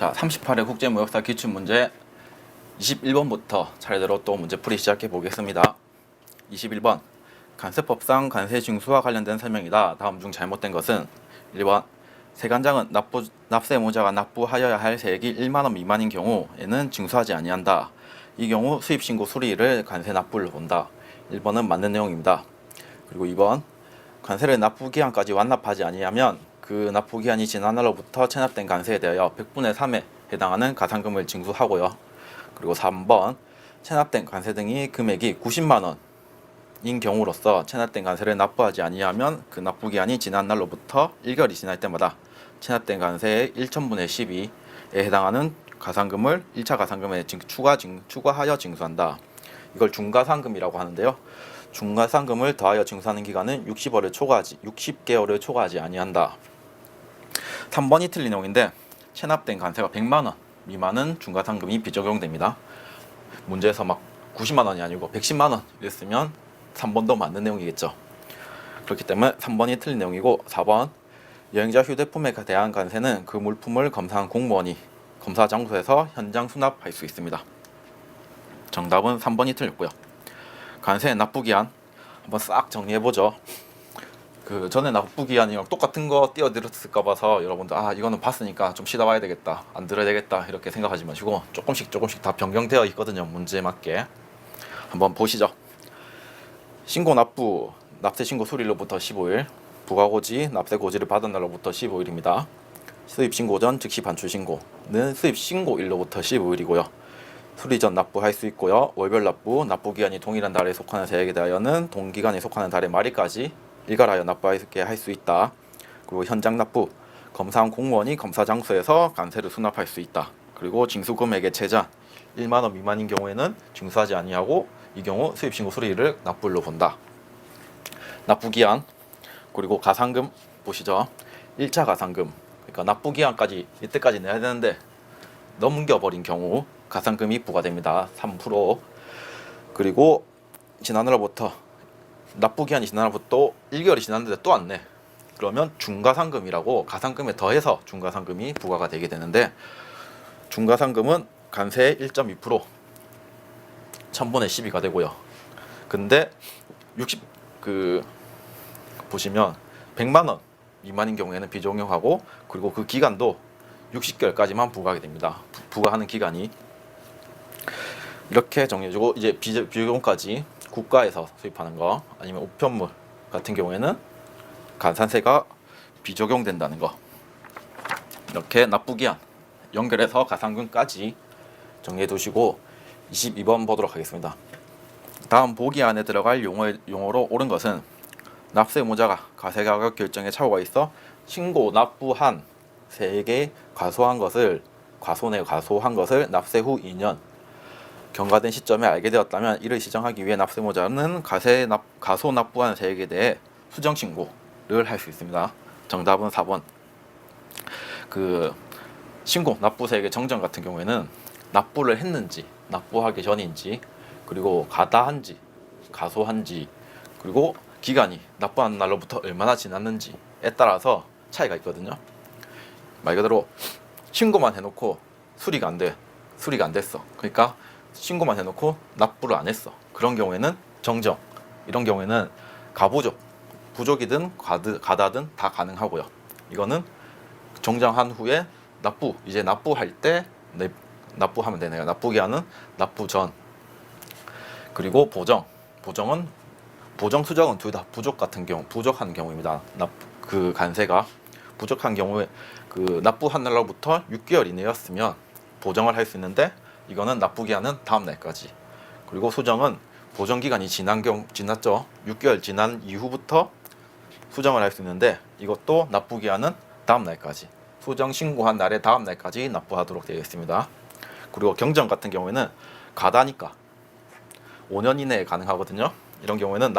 자, 38회 국제무역사 기출문제 21번부터 차례대로 또 문제풀이 시작해 보겠습니다. 21번 관세법상 관세징수와 관련된 설명이다. 다음 중 잘못된 것은 1번 세관장은 납세무자가 납부하여야 할 세액이 1만원 미만인 경우에는 징수하지 아니한다. 이 경우 수입신고 수리를 관세 납부를 본다. 1번은 맞는 내용입니다. 그리고 2번 관세를 납부기한까지 완납하지 아니하면 그 납부기한이 지난 날로부터 체납된 관세에 대하여 100분의 3에 해당하는 가산금을 징수하고요. 그리고 3번 체납된 관세 등이 금액이 90만원인 경우로서 체납된 관세를 납부하지 아니하면 그 납부기한이 지난 날로부터 1개월이 지날 때마다 체납된 관세의 1000분의 12에 해당하는 가산금을 1차 가산금에 추가하여 징수한다. 이걸 중가산금이라고 하는데요. 중가산금을 더하여 징수하는 기간은 60개월을 초과하지 아니한다. 3번이 틀린 내용인데 체납된 관세가 100만원 미만은 중가상금이 비적용됩니다. 문제에서 막 90만원이 아니고 110만원 이랬으면 3번도 맞는 내용이겠죠. 그렇기 때문에 3번이 틀린 내용이고 4번 여행자 휴대폰에 대한 관세는 그 물품을 검사한 공무원이 검사 장소에서 현장 수납할 수 있습니다. 정답은 3번이 틀렸고요. 관세 납부기한 한번 싹 정리해보죠. 그 전에 납부기한이랑 똑같은 거 띄어드렸을까 봐서 여러분들 이거는 봤으니까 좀 쉬다 봐야 되겠다, 안 들어야 되겠다 이렇게 생각하지 마시고 조금씩 다 변경되어 있거든요. 문제에 맞게 한번 보시죠. 신고 납부 납세 신고 수리로부터 15일, 부가고지 납세 고지를 받은 날로부터 15일입니다. 수입 신고 전 즉시 반출 신고는 수입 신고일로부터 15일이고요. 수리 전 납부할 수 있고요. 월별 납부기한이 동일한 달에 속하는 세액에 대하여는 동기간에 속하는 달의 말일까지 일괄하여 납부하게 할 수 있다. 그리고 현장 납부, 검사한 공무원이 검사 장소에서 관세를 수납할 수 있다. 그리고 징수금액의 최저 1만원 미만인 경우에는 징수하지 아니하고 이 경우 수입신고 수리를 납부일로 본다. 납부기한 그리고 가산금 보시죠. 1차 가산금, 그러니까 납부기한까지 이때까지 내야 되는데 넘겨버린 경우 가산금이 부과됩니다. 3%. 그리고 지난날부터 납부기한이 지난 날부터 1개월이 지났는데 또 안 내. 그러면 중가상금이라고 가산금에 더해서 중가상금이 부과가 되게 되는데 중가상금은 관세의 1.2% 1000분의 12가 되고요. 근데 보시면 100만원 미만인 경우에는 비적용하고 그리고 그 기간도 60개월까지만 부과하게 됩니다. 부과하는 기간이 이렇게 정해주고 이제 비적용까지 국가에서 수입하는 거 아니면 우편물 같은 경우에는 관산세가 비적용된다는 거 이렇게 납부기한 연결해서 가산금까지 정리해 두시고 22번 보도록 하겠습니다. 다음 보기 안에 들어갈 용어로 옳은 것은 납세무자가 과세가격 결정에 착오가 있어 신고 납부한 세액에 과소한 것을 납세 후 2년 경과된 시점에 알게 되었다면 이를 시정하기 위해 납세무자는 과소 납부한 세액에 대해 수정 신고를 할 수 있습니다. 정답은 4번. 그 신고 납부 세액의 정정 같은 경우에는 납부를 했는지, 납부하기 전인지, 그리고 가다한지, 가소한지, 그리고 기간이 납부한 날로부터 얼마나 지났는지에 따라서 차이가 있거든요. 말 그대로 신고만 해놓고 수리가 안 됐어. 그러니까 신고만 해놓고 납부를 안 했어. 그런 경우에는 정정. 이런 경우에는 가부족, 부족이든 가다든 다 가능하고요. 이거는 정정한 후에 이제 납부할 때 납부하면 되네요. 납부기한은 납부 전. 그리고 보정은 보정 수정은 둘 다 부족한 경우입니다. 그 관세가 부족한 경우에 그 납부한 날로부터 6개월 이내였으면 보정을 할 수 있는데 이거는 납부기한은 다음 날까지. 그리고 수정은 보정 기간이 지났죠. 6개월 지난 이후부터 수정을 할 수 있는데 이것도 납부기한은 다음 날까지. 수정 신고한 날의 다음 날까지 납부하도록 되어 있습니다. 그리고 경정 같은 경우에는 가다니까 5년 이내에 가능하거든요. 이런 경우에는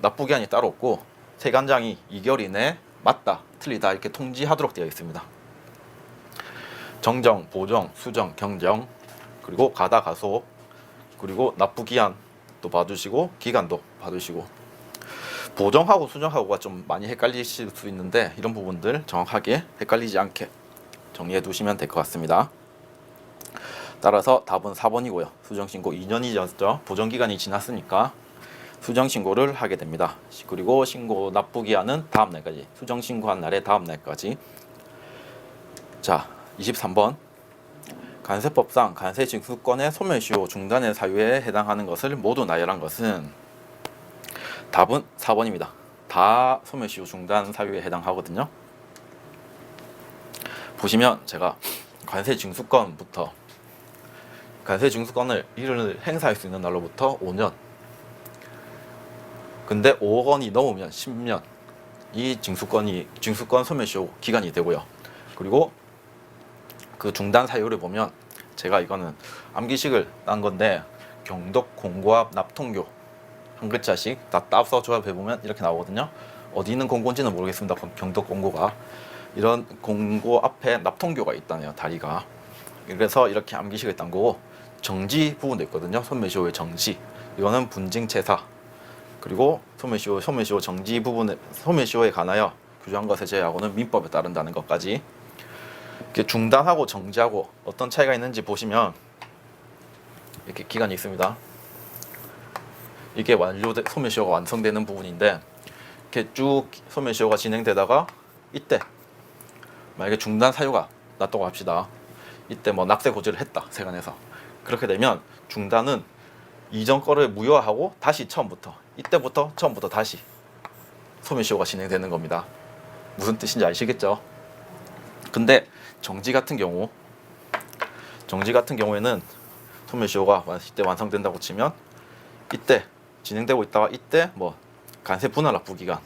납부기한이 따로 없고 세관장이 2개월 이내에 맞다, 틀리다 이렇게 통지하도록 되어 있습니다. 정정, 보정, 수정, 경정, 그리고 가다, 가소, 그리고 납부기한도 봐주시고 기간도 봐주시고 보정하고 수정하고가 좀 많이 헷갈리실 수 있는데 이런 부분들 정확하게 헷갈리지 않게 정리해 두시면 될 것 같습니다. 따라서 답은 4번이고요. 수정신고 2년이 지났죠. 보정기간이 지났으니까 수정신고를 하게 됩니다. 그리고 신고 납부기한은 다음 날까지, 수정신고한 날의 다음 날까지. 자, 23번. 관세법상 관세징수권의 소멸시효 중단의 사유에 해당하는 것을 모두 나열한 것은, 답은 4번입니다. 다 소멸시효 중단 사유에 해당하거든요. 보시면 제가 관세징수권부터, 관세징수권을 이를 행사할 수 있는 날로부터 5년, 근데 5억 원이 넘으면 10년, 이 징수권 소멸시효 기간이 되고요. 그리고 그 중단 사유를 보면, 제가 이거는 암기식을 딴 건데 경독 공고합 납통교 한 글자씩 다 따서 조합해 보면 이렇게 나오거든요. 어디 있는 공고인지는 모르겠습니다. 경독 공고가 이런 공고 앞에 납통교가 있다네요, 다리가. 그래서 이렇게 암기식을 딴 거고, 정지 부분도 있거든요. 소멸시효의 정지, 이거는 분징체사. 그리고 소멸시효 정지 부분에, 소멸시효에 관하여 규정한 것에 제외하고는 민법에 따른다는 것까지. 이렇게 중단하고 정지하고 어떤 차이가 있는지 보시면 이렇게 기간이 있습니다. 이게 소멸시효가 완성되는 부분인데, 이렇게 쭉 소멸시효가 진행되다가 이때 만약에 중단 사유가 났다고 합시다. 이때 뭐 낙세 고지를 했다, 세관에서. 그렇게 되면 중단은 이전 거를 무효화하고 다시 이때부터 처음부터 다시 소멸시효가 진행되는 겁니다. 무슨 뜻인지 아시겠죠? 근데 정지 같은 경우에는 소멸시효가 이때 완성된다고 치면, 이때 진행되고 있다가 이때 뭐 관세 분할 납부 기간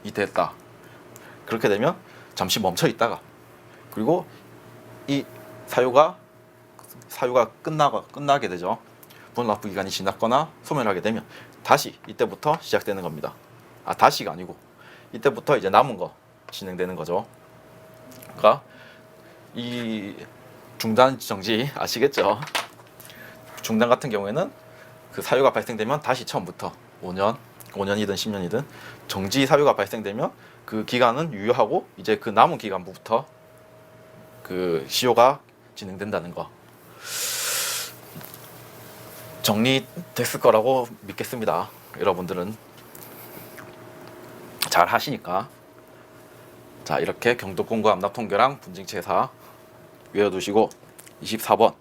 이때 했다. 그렇게 되면 잠시 멈춰 있다가, 그리고 이 사유가 끝나게 되죠. 분할 납부 기간이 지났거나 소멸하게 되면 다시 이때부터 시작되는 겁니다. 다시가 아니고 이때부터 이제 남은 거 진행되는 거죠. 그러니까 이 중단 정지 아시겠죠? 중단 같은 경우에는 그 사유가 발생되면 다시 처음부터 5년이든 10년이든 정지 사유가 발생되면 그 기간은 유효하고 이제 그 남은 기간부터 그 시효가 진행된다는 거. 정리됐을 거라고 믿겠습니다. 여러분들은 잘 하시니까. 자, 이렇게 경독공고 암납통교랑 분징체사 외워두시고, 24번.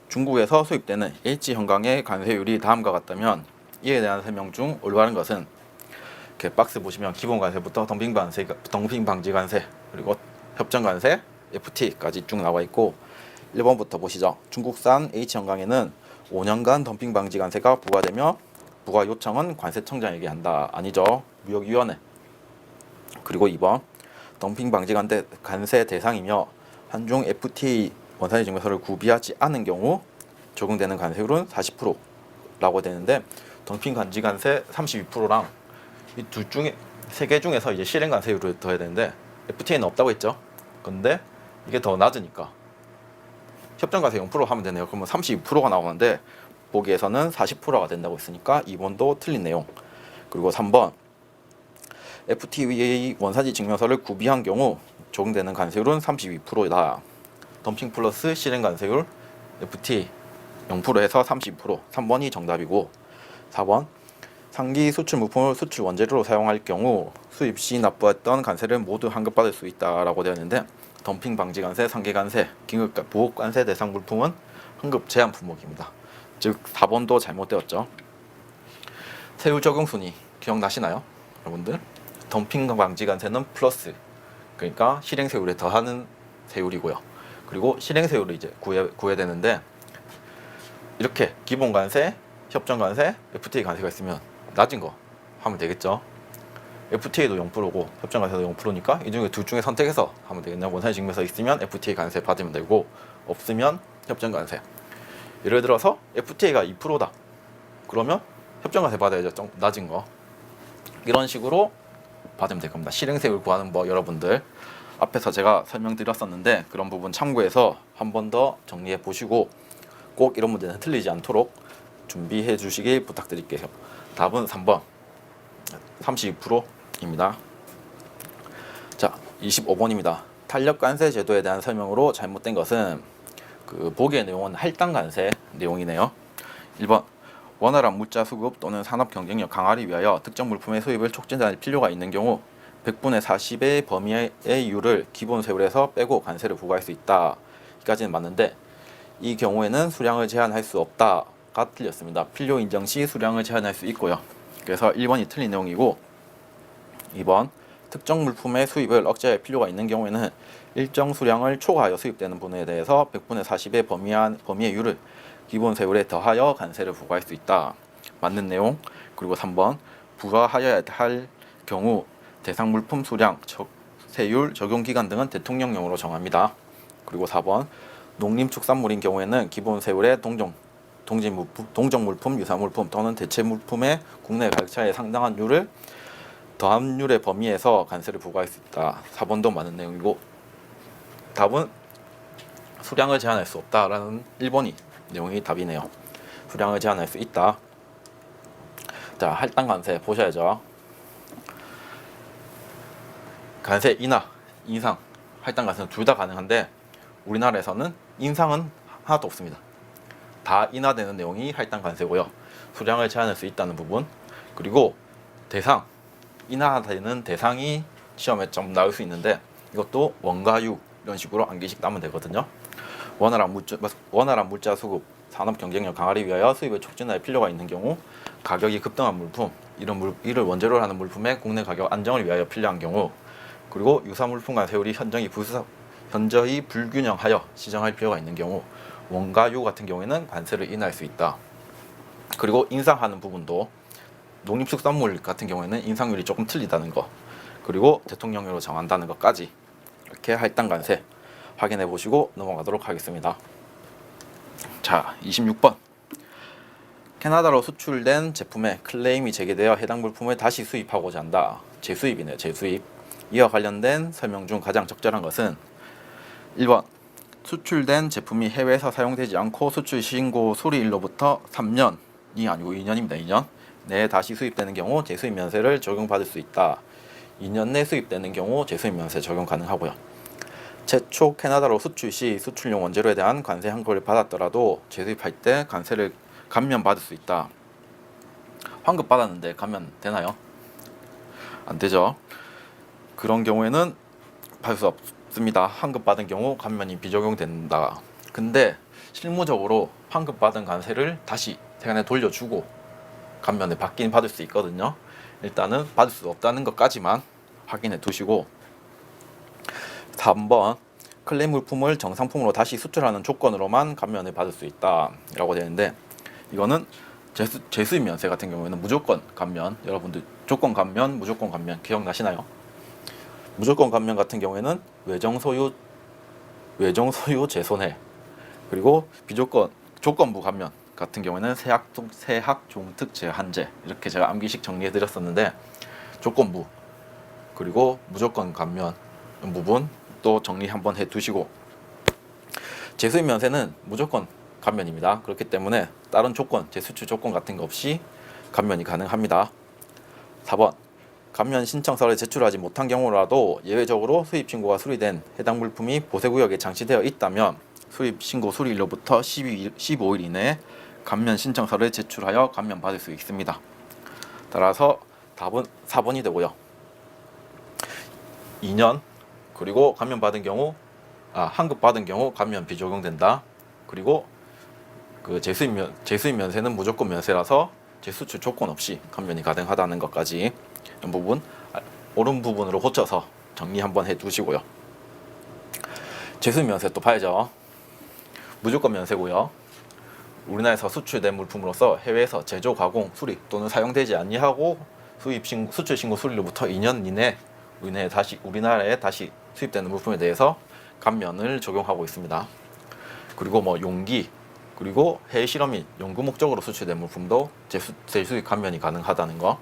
중국에서 수입되는 H형광의 관세율이 다음과 같다면 이에 대한 설명 중 올바른 것은, 이렇게 박스 보시면 기본관세부터 덤핑방지관세, 그리고 협정관세, FTA까지 쭉 나와 있고, 1번부터 보시죠. 중국산 H형광에는 5년간 덤핑방지관세가 부과되며 부과 요청은 관세청장에게 한다. 아니죠. 무역위원회. 그리고 2번. 덤핑방지관세 대상이며 한중 FTA 원산지 증명서를 구비하지 않은 경우 적용되는 관세율은 40%라고 되는데, 덤핑방지관세 32%랑 이 둘 중에 세 개 중에서 이제 실행 관세율을 더해야 되는데, FTA는 없다고 했죠. 근데 이게 더 낮으니까 협정관세 0% 하면 되네요. 그러면 32%가 나오는데 보기에서는 40%가 된다고 했으니까 2번도 틀린 내용. 그리고 3번. FTA 원산지 증명서를 구비한 경우 적용되는 관세율은 32%다. 덤핑 플러스 실행 관세율 FTA 0%에서 32%. 3번이 정답이고, 4번. 상기 수출 물품을 수출 원재료로 사용할 경우 수입 시 납부했던 관세를 모두 환급받을 수 있다라고 되어 있는데, 덤핑 방지 관세, 상계 관세, 긴급 부업 관세 대상 물품은 환급 제한 품목입니다. 즉 4번도 잘못되었죠. 세율 적용 순위 기억나시나요, 여러분들? 덤핑 방지 관세는 플러스, 그러니까 실행 세율에 더하는 세율이고요. 그리고 실행 세율을 이제 구해야 되는데, 이렇게 기본 관세, 협정 관세, FTA 관세가 있으면 낮은 거 하면 되겠죠. FTA도 0%고 협정 관세도 0%니까 이 중에 둘 중에 선택해서 하면 되겠네요. 원산지 증명서 있으면 FTA 관세 받으면 되고, 없으면 협정 관세. 예를 들어서 FTA가 2%다. 그러면 협정 관세 받아야죠. 좀 낮은 거. 이런 식으로 받으면 될 겁니다. 실행세율 구하는 법 여러분들 앞에서 제가 설명드렸었는데, 그런 부분 참고해서 한 번 더 정리해 보시고 꼭 이런 문제는 틀리지 않도록 준비해 주시길 부탁드릴게요. 답은 3번 32%입니다. 자, 25번입니다. 탄력관세 제도에 대한 설명으로 잘못된 것은 보기의 내용은 할당관세 내용이네요. 1번 원활한 물자 수급 또는 산업 경쟁력 강화를 위하여 특정 물품의 수입을 촉진할 필요가 있는 경우 100분의 40의 범위의 이율을 기본 세율에서 빼고 관세를 부과할 수 있다. 여기까지는 맞는데 이 경우에는 수량을 제한할 수 없다가 틀렸습니다. 필요 인정 시 수량을 제한할 수 있고요. 그래서 1번이 틀린 내용이고 2번 특정 물품의 수입을 억제할 필요가 있는 경우에는 일정 수량을 초과하여 수입되는 분에 대해서 100분의 40의 범위의 이율을 기본 세율에 더하여 관세를 부과할 수 있다. 맞는 내용. 그리고 3번 부과하여야 할 경우 대상 물품 수량, 세율, 적용 기간 등은 대통령령으로 정합니다. 그리고 4번 농림축산물인 경우에는 기본 세율의 동적 물품, 유사물품 또는 대체 물품의 국내 가격차에 상당한 율을 더함률의 범위에서 관세를 부과할 수 있다. 4번도 맞는 내용이고 답은 수량을 제한할 수 없다라는 1번이 내용이 답이네요. 수량을 제한할 수 있다. 자, 할당 관세 보셔야죠. 관세 인하, 인상, 할당 관세는 둘 다 가능한데 우리나라에서는 인상은 하나도 없습니다. 다 인하되는 내용이 할당 관세고요. 수량을 제한할 수 있다는 부분, 그리고 대상, 인하되는 대상이 시험에 좀 나올 수 있는데 이것도 원가유 이런 식으로 암기식 따면 되거든요. 원활한 물자 수급, 산업 경쟁력 강화를 위하여 수입을 촉진할 필요가 있는 경우 가격이 급등한 물품, 이를 원재료로 하는 물품의 국내 가격 안정을 위하여 필요한 경우, 그리고 유사 물품과 세율이 현저히 불균형하여 시정할 필요가 있는 경우, 원가유 같은 경우에는 관세를 인하할 수 있다. 그리고 인상하는 부분도 농림축산물 같은 경우에는 인상률이 조금 틀리다는 거, 그리고 대통령령으로 정한다는 것까지 이렇게 할당 관세 확인해 보시고 넘어가도록 하겠습니다. 자, 26번 캐나다로 수출된 제품에 클레임이 제기되어 해당 물품을 다시 수입하고자 한다. 재수입이네요. 재수입. 이와 관련된 설명 중 가장 적절한 것은 1번 수출된 제품이 해외에서 사용되지 않고 수출 신고 수리일로부터 3년이 아니고 2년입니다. 2년 내에 다시 수입되는 경우 재수입 면세를 적용받을 수 있다. 2년 내 수입되는 경우 재수입 면세 적용 가능하고요. 최초 캐나다로 수출 시 수출용 원재료에 대한 관세 환급을 받았더라도 재수입할 때 관세를 감면받을 수 있다. 환급 받았는데 감면 되나요? 안 되죠. 그런 경우에는 받을 수 없습니다. 환급 받은 경우 감면이 비적용된다. 근데 실무적으로 환급 받은 관세를 다시 세관에 돌려주고 감면을 받을 수 있거든요. 일단은 받을 수 없다는 것까지만 확인해 두시고 3번 클레임 물품을 정상품으로 다시 수출하는 조건으로만 감면을 받을 수 있다 라고 되는데 이거는 재수입 면세 같은 경우에는 무조건 감면, 여러분들 조건 감면, 무조건 감면 기억나시나요? 무조건 감면 같은 경우에는 외정 소유 재손해, 그리고 조건부 감면 같은 경우에는 세학 종특 제한제, 이렇게 제가 암기식 정리해 드렸었는데 조건부 그리고 무조건 감면 부분 또 정리 한번 해 두시고, 재수입 면세는 무조건 감면입니다. 그렇기 때문에 다른 조건, 재수출 조건 같은 거 없이 감면이 가능합니다. 4번 감면 신청서를 제출하지 못한 경우라도 예외적으로 수입 신고가 수리된 해당 물품이 보세구역에 장치되어 있다면 수입 신고 수리일로부터 15일 이내에 감면 신청서를 제출하여 감면 받을 수 있습니다. 따라서 답은 4번이 되고요. 2년 그리고 감면 받은 경우 환급 받은 경우 감면 비적용된다. 그리고 재수입 면세는 무조건 면세라서 재수출 조건 없이 감면이 가능하다는 것까지 이 부분 옳은 부분으로 고쳐서 정리 한번 해 두시고요. 재수입 면세 또 봐야죠. 무조건 면세고요. 우리나라에서 수출된 물품으로서 해외에서 제조, 가공, 수리 또는 사용되지 아니하고 수출 신고 수리로부터 2년 이내 우리나라에 다시 수입되는 물품에 대해서 감면을 적용하고 있습니다. 그리고 용기 그리고 해외 실험 및 연구 목적으로 수출된 물품도 재수입 감면이 가능하다는 거.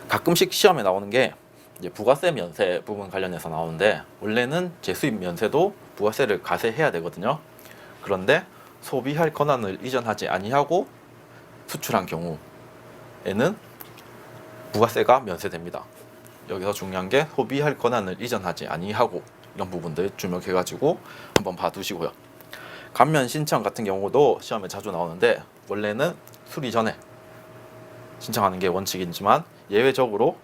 가끔씩 시험에 나오는 게 이제 부가세 면세 부분 관련해서 나오는데 원래는 재수입 면세도 부가세를 가세해야 되거든요. 그런데 소비할 권한을 이전하지 아니하고 수출한 경우에는 부가세가 면세됩니다. 여기서 중요한 게 소비할 권한을 이전하지 아니하고 이런 부분들 주목해가지고 한번 봐두시고요. 감면 신청 같은 경우도 시험에 자주 나오는데 원래는 수리 전에 신청하는 게 원칙이지만 예외적으로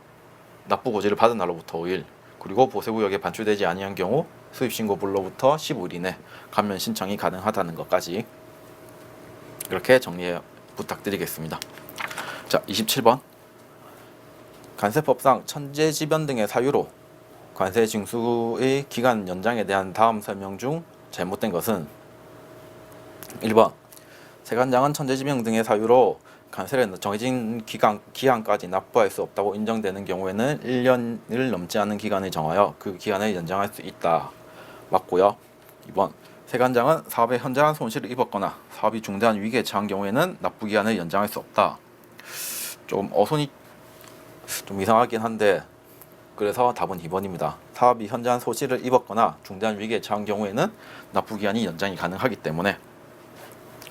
납부 고지를 받은 날로부터 5일 그리고 보세구역에 반출되지 아니한 경우 수입신고분로부터 15일 이내 감면 신청이 가능하다는 것까지 이렇게 정리해 부탁드리겠습니다. 자, 27번 관세법상 천재지변 등의 사유로 관세 징수의 기간 연장에 대한 다음 설명 중 잘못된 것은 1번 세관장은 천재지변 등의 사유로 관세를 정해진 기한까지 납부할 수 없다고 인정되는 경우에는 1년을 넘지 않은 기간을 정하여 그 기간을 연장할 수 있다. 맞고요. 2번 세관장은 사업에 현저한 손실을 입었거나 사업이 중대한 위기에 처한 경우에는 납부 기한을 연장할 수 없다. 좀 어손이 좀 이상하긴 한데 그래서 답은 2번입니다. 사업이 현저한 손실을 입었거나 중대한 위기에 처한 경우에는 납부 기한이 연장이 가능하기 때문에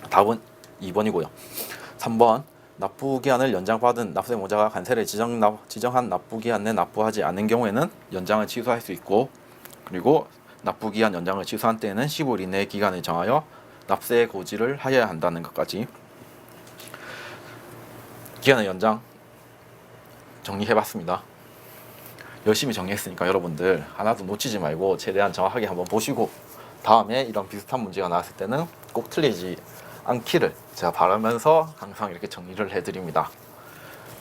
답은 2번이고요. 3번 납부기한을 연장받은 납세모자가 관세를 지정한 납부기한 내 납부하지 않은 경우에는 연장을 취소할 수 있고 그리고 납부기한 연장을 취소한 때에는 15일 이내의 기간을 정하여 납세 고지를 하여야 한다는 것까지 기한의 연장 정리해봤습니다. 열심히 정리했으니까 여러분들 하나도 놓치지 말고 최대한 정확하게 한번 보시고 다음에 이런 비슷한 문제가 나왔을 때는 꼭 틀리지 않기를 제가 바라면서 항상 이렇게 정리를 해드립니다.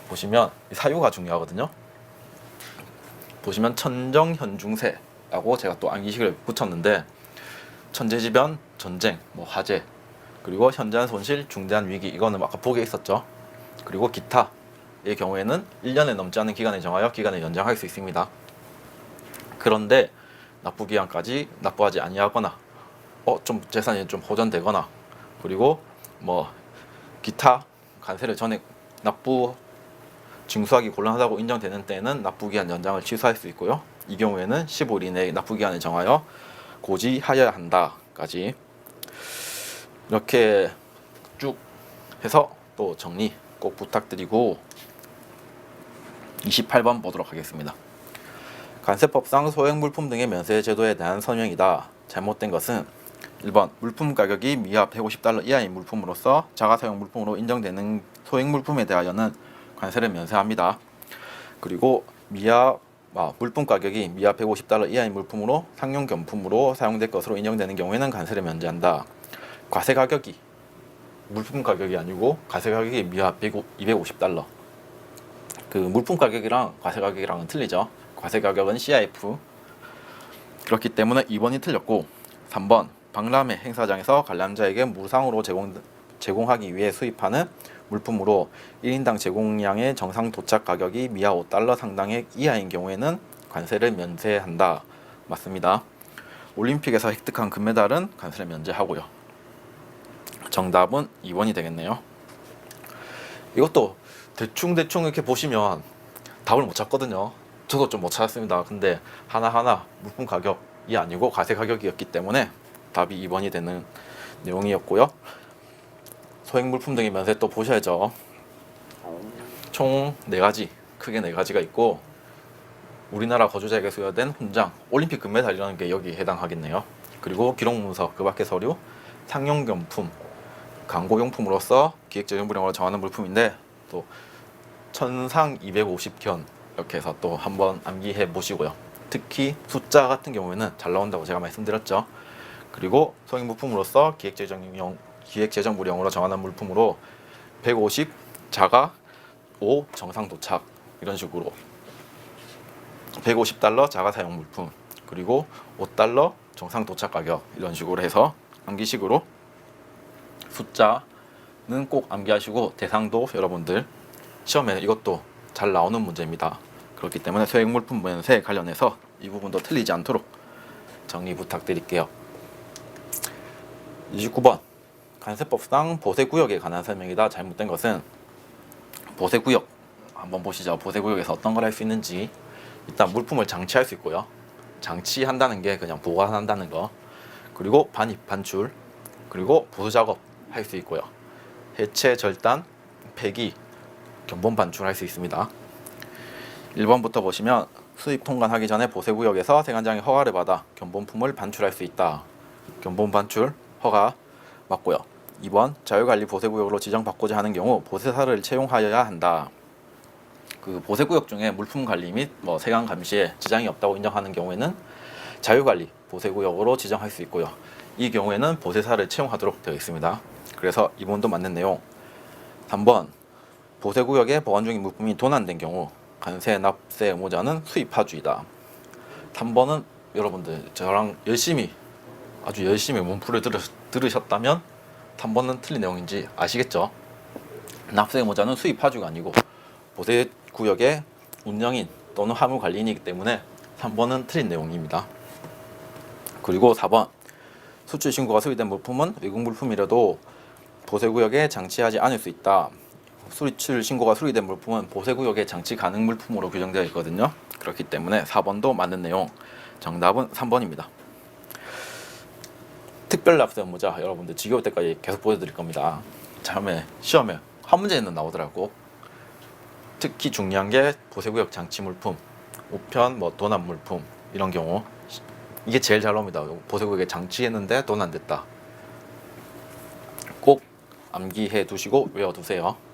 보시면 사유가 중요하거든요. 보시면 천정현중세라고 제가 또 암기식을 붙였는데 천재지변, 전쟁, 화재, 그리고 현저한 손실, 중대한 위기 이거는 아까 보기에 있었죠. 그리고 기타의 경우에는 1년에 넘지 않은 기간을 정하여 기간을 연장할 수 있습니다. 그런데 납부기한까지 납부하지 아니하거나 좀 재산이 좀 호전되거나 그리고 기타 관세를 전에 납부 징수하기 곤란하다고 인정되는 때에는 납부기한 연장을 취소할 수 있고요. 이 경우에는 15일 이내에 납부기한을 정하여 고지하여야 한다까지 이렇게 쭉 해서 또 정리 꼭 부탁드리고 28번 보도록 하겠습니다. 관세법상 소액물품 등의 면세 제도에 대한 설명이다. 잘못된 것은 1번 물품 가격이 미하 150달러 이하인 물품으로서 자가사용 물품으로 인정되는 소액물품에 대하여는 관세를 면세합니다. 그리고 물품 가격이 미하 150달러 이하인 물품으로 상용 경품으로 사용될 것으로 인정되는 경우에는 관세를 면제한다. 과세 가격이 물품 가격이 아니고 과세 가격이 미하 250달러. 그 물품 가격이랑 과세 가격이랑은 틀리죠. 과세 가격은 CIF. 그렇기 때문에 2번이 틀렸고 3번 박람회 행사장에서 관람자에게 무상으로 제공하기 위해 수입하는 물품으로 1인당 제공량의 정상 도착 가격이 미하 5달러 상당의 이하인 경우에는 관세를 면세한다. 맞습니다. 올림픽에서 획득한 금메달은 관세를 면제하고요. 정답은 2번이 되겠네요. 이것도 대충 이렇게 보시면 답을 못 찾거든요. 저도 좀 못 찾았습니다. 근데 하나하나 물품 가격이 아니고 과세 가격이었기 때문에 답이 2번이 되는 내용이었고요. 소액물품 등의 면세 또 보셔야죠. 총 4가지, 크게 4가지가 있고 우리나라 거주자에게 수여된 훈장, 올림픽 금메달이라는 게 여기에 해당하겠네요. 그리고 기록문서, 그 밖의 서류, 상용경품, 광고용품으로서 기획재정부령으로 정하는 물품인데 또 천상 250견 이렇게 해서 또 한번 암기해 보시고요. 특히 숫자 같은 경우에는 잘 나온다고 제가 말씀드렸죠. 그리고 소액물품으로서 기획재정부령으로 정하는 물품으로 150 자가 5 정상 도착 이런 식으로 150달러 자가 사용 물품 그리고 5달러 정상 도착 가격 이런 식으로 해서 암기식으로 숫자는 꼭 암기하시고 대상도 여러분들 시험에 이것도 잘 나오는 문제입니다. 그렇기 때문에 소액물품 면세 관련해서 이 부분도 틀리지 않도록 정리 부탁드릴게요. 29번 관세법상 보세구역에 관한 설명이다. 잘못된 것은 보세구역 한번 보시죠. 보세구역에서 어떤 걸 할 수 있는지. 일단 물품을 장치할 수 있고요. 장치한다는 게 그냥 보관한다는 거. 그리고 반입, 반출, 그리고 보수작업 할 수 있고요. 해체, 절단, 폐기, 견본 반출할 수 있습니다. 1번부터 보시면 수입 통관하기 전에 보세구역에서 세관장의 허가를 받아 견본품을 반출할 수 있다. 견본 반출 허가 맞고요. 2번 자유관리 보세구역으로 지정받고자 하는 경우 보세사를 채용하여야 한다. 그 보세구역 중에 물품 관리 및 세관 감시에 지장이 없다고 인정하는 경우에는 자유관리 보세구역으로 지정할 수 있고요. 이 경우에는 보세사를 채용하도록 되어 있습니다. 그래서 이 부분도 맞는 내용. 3번 보세구역에 보관 중인 물품이 도난된 경우 관세 납세 의무자는 수입하주이다. 3번은 여러분들 저랑 아주 열심히 문풀을 들으셨다면 3번은 틀린 내용인지 아시겠죠? 납세 의무자는 수입하주가 아니고 보세구역의 운영인 또는 화물관리인이기 때문에 3번은 틀린 내용입니다. 그리고 4번 수출 신고가 수리된 물품은 외국 물품이라도 보세구역에 장치하지 않을 수 있다. 수출 신고가 수리된 물품은 보세구역에 장치 가능 물품으로 규정되어 있거든요. 그렇기 때문에 4번도 맞는 내용. 정답은 3번입니다. 특별납세 의무자 여러분들 지겨울 때까지 계속 보여드릴 겁니다. 다음에 시험에 한 문제는 나오더라고. 특히 중요한 게 보세구역 장치 물품, 우편, 도난 물품 이런 경우 이게 제일 잘 나옵니다. 보세구역에 장치했는데 도난됐다. 꼭 암기해 두시고 외워두세요.